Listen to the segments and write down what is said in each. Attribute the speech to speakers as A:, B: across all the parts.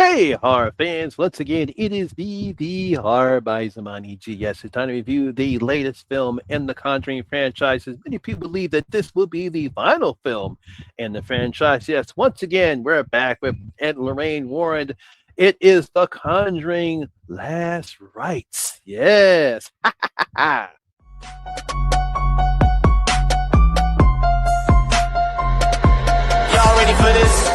A: Hey, horror fans! Once again, it is the Horror by Zamani G. Yes, it's time to review the latest film in the Conjuring franchise. As many people believe that this will be the final film in the franchise. Yes, once again, we're back with Ed Lorraine Warren. It is the Conjuring Last Rites. Yes.
B: Y'all ready for this?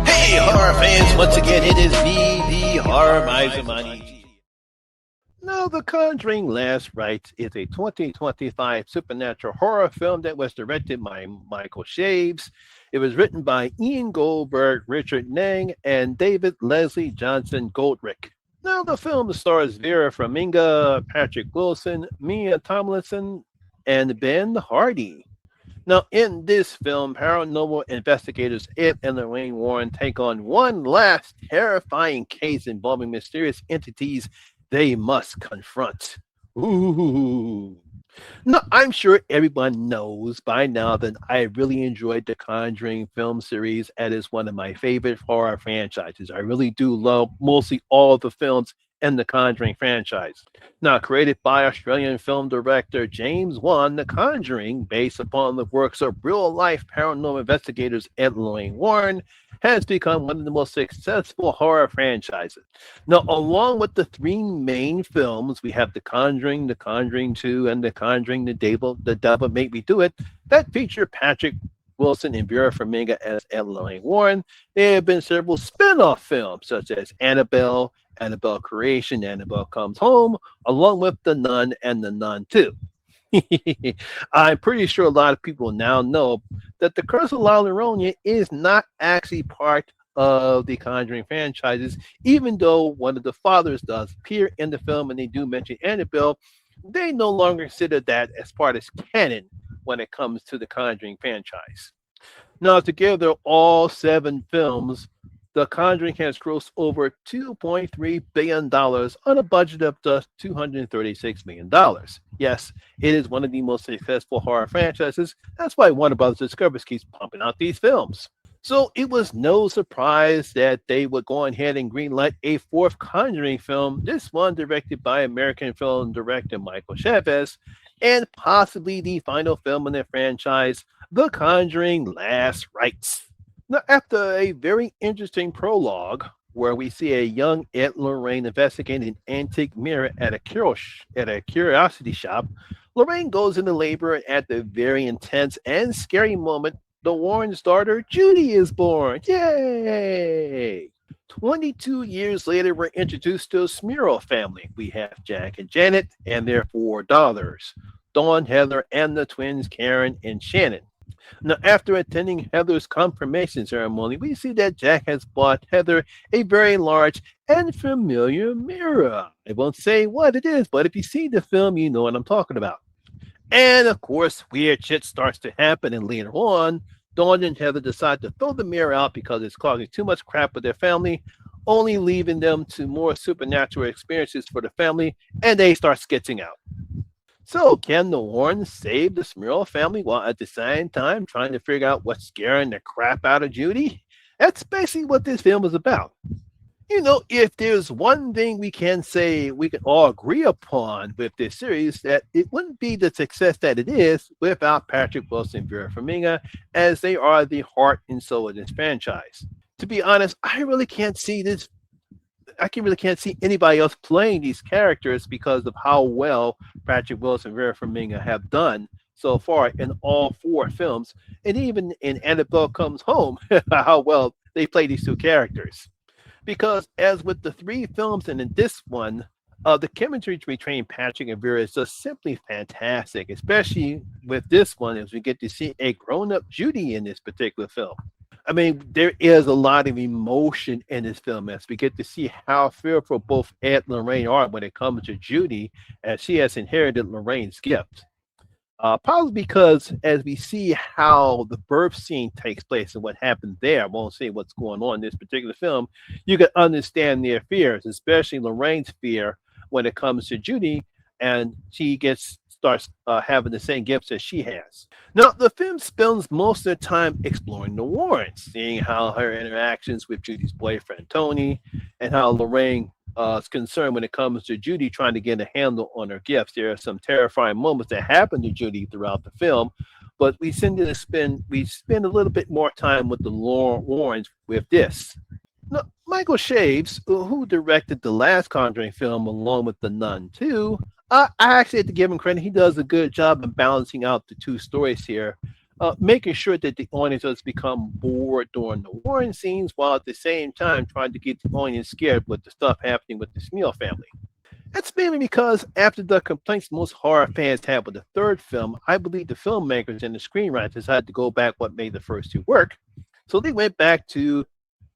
A: Hey, horror fans! Once again, it is the Horror by Zamani G. Now, The Conjuring Last Rites is a 2025 supernatural horror film that was directed by Michael Shaves. It was written by Ian Goldberg, Richard Nang, and David Leslie Johnson Goldrick. Now, the film stars Vera Farmiga, Patrick Wilson, Mia Tomlinson, and Ben Hardy. Now, in this film, paranormal investigators Ed and Lorraine Warren take on one last terrifying case involving mysterious entities they must confront. Ooh. Now, I'm sure everyone knows by now that I really enjoyed the Conjuring film series and is one of my favorite horror franchises. I really do love mostly all the films in the Conjuring franchise. Now, created by Australian film director James Wan, The Conjuring, based upon the works of real life paranormal investigators Ed and Lorraine Warren, has become one of the most successful horror franchises. Now, along with the three main films, we have The Conjuring, The Conjuring 2, and The Conjuring, The Devil Made Me Do It, that feature Patrick Wilson and Vera Farmiga as Ed and Lorraine Warren. There have been several spin off films, such as Annabelle, Annabelle Creation, Annabelle Comes Home, along with The Nun and The Nun 2. I'm pretty sure a lot of people now know that the Curse of La Llorona is not actually part of the Conjuring franchises, even though one of the fathers does appear in the film and they do mention Annabelle. They no longer consider that as part of canon when it comes to the Conjuring franchise. Now, together, all seven films, The Conjuring has grossed over $2.3 billion on a budget of just $236 million. Yes, it is one of the most successful horror franchises. That's why Warner Brothers Discovery keeps pumping out these films. So it was no surprise that they would go ahead and greenlight a fourth Conjuring film, this one directed by American film director Michael Chavez, and possibly the final film in the franchise, The Conjuring Last Rites. Now, after a very interesting prologue where we see a young Ed Lorraine investigating an antique mirror at a curiosity shop, Lorraine goes into labor at the very intense and scary moment the Warren's daughter Judy is born. Yay! 22 years later, we're introduced to a Smiro family. We have Jack and Janet and their four daughters, Dawn, Heather, and the twins Karen and Shannon. Now, after attending Heather's confirmation ceremony, we see that Jack has bought Heather a very large and familiar mirror. I won't say what it is, but if you see the film, you know what I'm talking about. And of course, weird shit starts to happen, and later on, Dawn and Heather decide to throw the mirror out because it's causing too much crap with their family, only leaving them to more supernatural experiences for the family, and they start sketching out. So, can the Warrens save the Smurl family while at the same time trying to figure out what's scaring the crap out of Judy? That's basically what this film is about. You know, if there's one thing we can say we can all agree upon with this series, that it wouldn't be the success that it is without Patrick Wilson and Vera Farmiga, as they are the heart and soul of this franchise. To be honest, really can't see anybody else playing these characters because of how well Patrick Wilson and Vera Farmiga have done so far in all four films, and even in Annabelle Comes Home, how well they play these two characters. Because as with the three films and in this one, the chemistry between Patrick and Vera is just simply fantastic, especially with this one as we get to see a grown-up Judy in this particular film. I mean, there is a lot of emotion in this film as we get to see how fearful both Ed and Lorraine are when it comes to Judy, as she has inherited Lorraine's gift. Probably because as we see how the birth scene takes place and what happened there, I won't say what's going on in this particular film, you can understand their fears, especially Lorraine's fear when it comes to Judy, and she gets starts having the same gifts as she has. Now, the film spends most of the time exploring the Warrens, seeing how her interactions with Judy's boyfriend Tony, and how Lorraine is concerned when it comes to Judy trying to get a handle on her gifts. There are some terrifying moments that happen to Judy throughout the film, but we spend a little bit more time with the Warrens with this. Now, Michael Shaves, who directed the last Conjuring film along with The Nun 2, I actually have to give him credit. He does a good job in balancing out the two stories here, making sure that the audience does become bored during the Warren scenes while at the same time trying to get the audience scared with the stuff happening with the Smeel family. That's mainly because after the complaints most horror fans had with the third film, I believe the filmmakers and the screenwriters decided to go back what made the first two work. So they went back to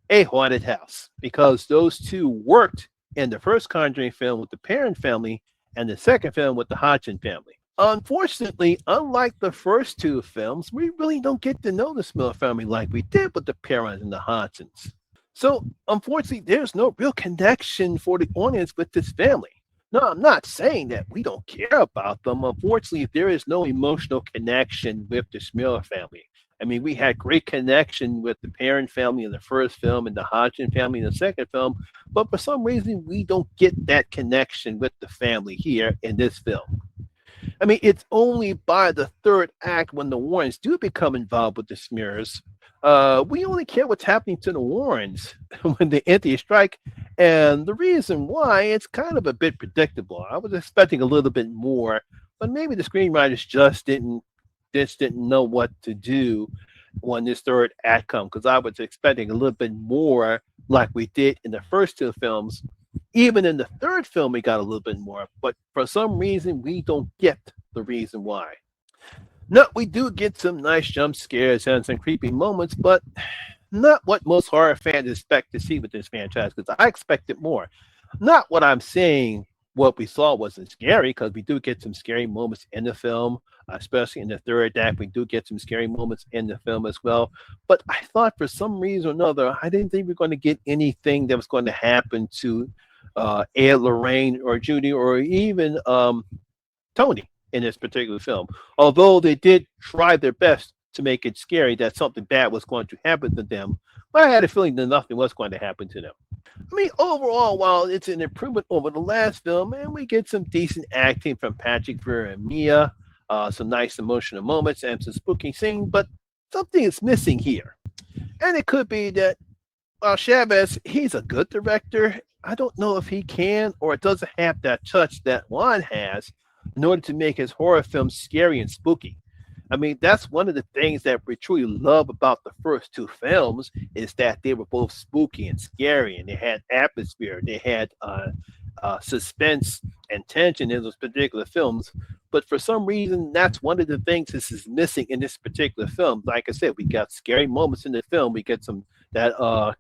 A: a haunted house because those two worked in the first Conjuring film with the Perron family and the second film with the Hodgson family. Unfortunately, unlike the first two films, we really don't get to know the Smith family like we did with the Perrons and the Hodgsons. So, unfortunately, there's no real connection for the audience with this family. No, I'm not saying that we don't care about them. Unfortunately, there is no emotional connection with the Smith family. I mean, we had great connection with the Perron family in the first film and the Hodgson family in the second film, but for some reason, we don't get that connection with the family here in this film. I mean, it's only by the third act when the Warrens do become involved with the Smears. We only care what's happening to the Warrens when they enter a strike, and the reason why it's kind of a bit predictable. I was expecting a little bit more, but maybe the screenwriters just didn't know what to do when this third act comes because I was expecting a little bit more like we did in the first two films. Even in the third film, we got a little bit more, but for some reason, we don't get the reason why. No, we do get some nice jump scares and some creepy moments, but not what most horror fans expect to see with this franchise because I expected more. Not what I'm saying what we saw wasn't scary because we do get some scary moments in the film, especially in the third act. We do get some scary moments in the film as well. But I thought for some reason or another, I didn't think we were going to get anything that was going to happen to Ed, Lorraine, or Judy, or even Tony in this particular film. Although they did try their best to make it scary that something bad was going to happen to them, but I had a feeling that nothing was going to happen to them. I mean, overall, while it's an improvement over the last film, and we get some decent acting from Patrick Vera and Mia, some nice emotional moments and some spooky scenes, but something is missing here. And it could be that while Chavez, he's a good director, I don't know if he can or doesn't have that touch that Juan has in order to make his horror films scary and spooky. I mean, that's one of the things that we truly love about the first two films is that they were both spooky and scary, and they had atmosphere, they had suspense and tension in those particular films. But for some reason, that's one of the things this is missing in this particular film. Like I said, we got scary moments in the film. We get some that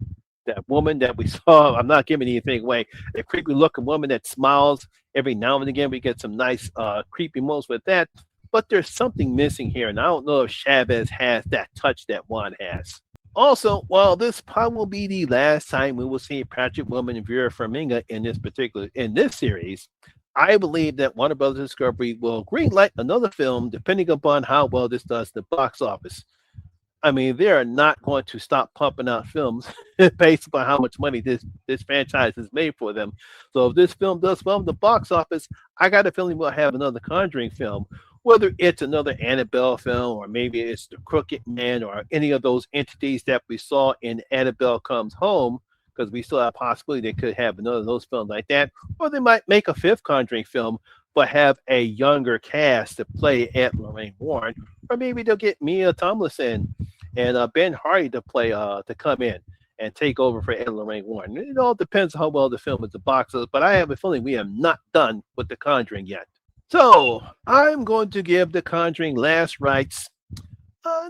A: woman that we saw. I'm not giving anything away. A creepy looking woman that smiles every now and again. We get some nice creepy moments with that. But there's something missing here, and I don't know if Chavez has that touch that Juan has. Also, while this probably will be the last time we will see Patrick Wilman and Vera Farmiga in this series, I believe that Warner Brothers Discovery will greenlight another film depending upon how well this does at the box office. I mean, they are not going to stop pumping out films based upon how much money this franchise has made for them. So if this film does well in the box office, I got a feeling we'll have another Conjuring film, whether it's another Annabelle film or maybe it's the Crooked Man or any of those entities that we saw in Annabelle Comes Home. Because we still have a possibility they could have another of those films like that, or they might make a fifth Conjuring film, but have a younger cast to play Aunt Lorraine Warren, or maybe they'll get Mia Tomlinson and Ben Hardy to play to come in and take over for Ed Lorraine Warren. It all depends how well the film is the box office, but I have a feeling we have not done with The Conjuring yet. So I'm going to give The Conjuring Last Rites.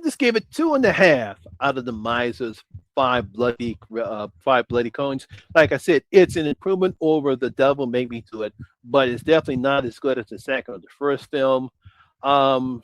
A: Just gave it 2.5 out of the Miser's five bloody coins. Like I said, it's an improvement over The Devil Made Me Do It, but it's definitely not as good as the second or the first film. um,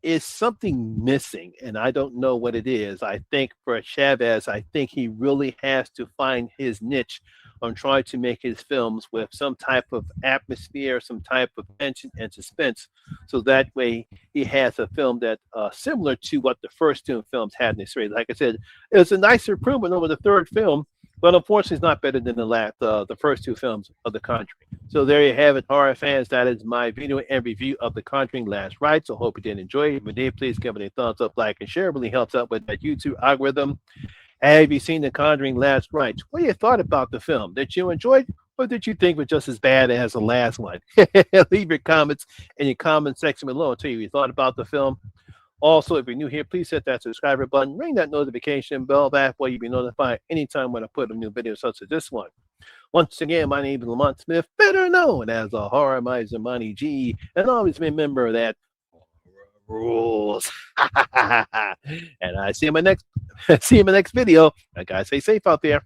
A: is something missing, and I don't know what it is. I think for Chavez, I think he really has to find his niche on trying to make his films with some type of atmosphere, some type of tension and suspense, so that way he has a film that similar to what the first two films had in the series. Like I said, it's a nice improvement over the third film, but unfortunately, it's not better than the first two films of The Conjuring. So there you have it, horror fans. That is my video and review of The Conjuring Last Rites. So hope you did enjoy it. If you did, please give it a thumbs up, like, and share. It really helps out with that YouTube algorithm. Have you seen The Conjuring Last Rites? What you thought about the film? Did you enjoy it? Or did you think it was just as bad as the last one? Leave your comments in your comment section below and tell you what you thought about the film. Also, if you're new here, please hit that subscriber button, ring that notification bell. That way you'll be notified anytime when I put a new video such as this one. Once again, my name is Lamont Smith, better known as the Horror Miser Money G, and always remember that rules. And I see you in my next see you in my next video. Guys, stay safe out there.